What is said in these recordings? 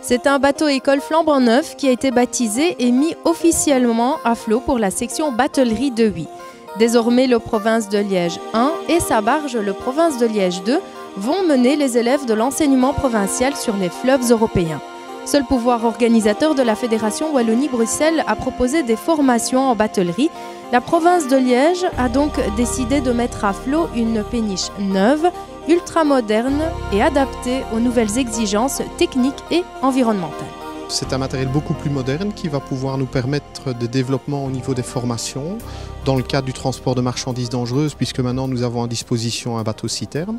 C'est un bateau-école flambant neuf qui a été baptisé et mis officiellement à flot pour la section Batellerie de Huy. Désormais, le Province de Liège 1 et sa barge, le Province de Liège 2, vont mener les élèves de l'enseignement provincial sur les fleuves européens. Seul pouvoir organisateur de la Fédération Wallonie-Bruxelles a proposé des formations en batellerie. La province de Liège a donc décidé de mettre à flot une péniche neuve, ultra-moderne et adaptée aux nouvelles exigences techniques et environnementales. C'est un matériel beaucoup plus moderne qui va pouvoir nous permettre de développement au niveau des formations dans le cadre du transport de marchandises dangereuses, puisque maintenant nous avons à disposition un bateau-citerne,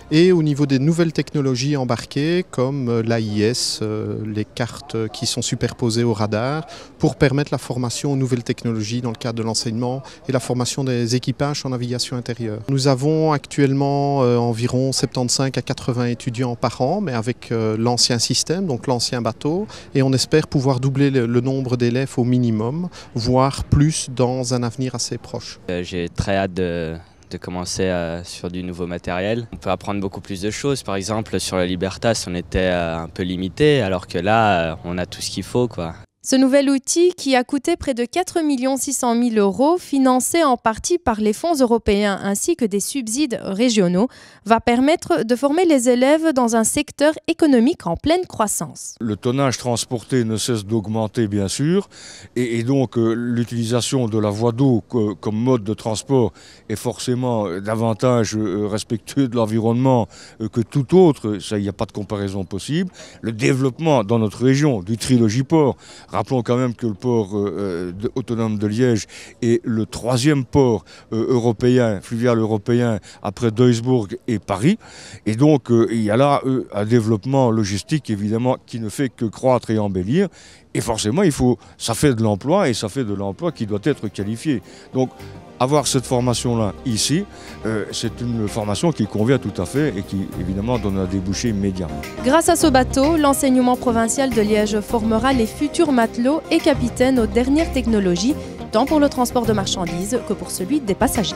et au niveau des nouvelles technologies embarquées comme l'AIS, les cartes qui sont superposées au radar, pour permettre la formation aux nouvelles technologies dans le cadre de l'enseignement et la formation des équipages en navigation intérieure. Nous avons actuellement environ 75 à 80 étudiants par an, mais avec l'ancien système, donc l'ancien bateau, et on espère pouvoir doubler le nombre d'élèves au minimum, voire plus dans un avenir assez proche. J'ai très hâte de commencer sur du nouveau matériel. On peut apprendre beaucoup plus de choses. Par exemple, sur la Libertas, on était un peu limité, alors que là, on a tout ce qu'il faut, quoi. Ce nouvel outil, qui a coûté près de 4 600 000 €, financé en partie par les fonds européens ainsi que des subsides régionaux, va permettre de former les élèves dans un secteur économique en pleine croissance. Le tonnage transporté ne cesse d'augmenter, bien sûr, et donc l'utilisation de la voie d'eau comme mode de transport est forcément davantage respectueux de l'environnement que tout autre. Ça, il n'y a pas de comparaison possible. Le développement dans notre région du Trilogie-Port. Rappelons quand même que le port autonome de Liège est le 3e port européen, fluvial européen, après Duisbourg et Paris. Et donc il y a là un développement logistique évidemment qui ne fait que croître et embellir. Et forcément, ça fait de l'emploi, et ça fait de l'emploi qui doit être qualifié. Donc avoir cette formation-là ici, c'est une formation qui convient tout à fait et qui évidemment donne un débouché immédiat. Grâce à ce bateau, l'enseignement provincial de Liège formera les futurs matelots et capitaines aux dernières technologies, tant pour le transport de marchandises que pour celui des passagers.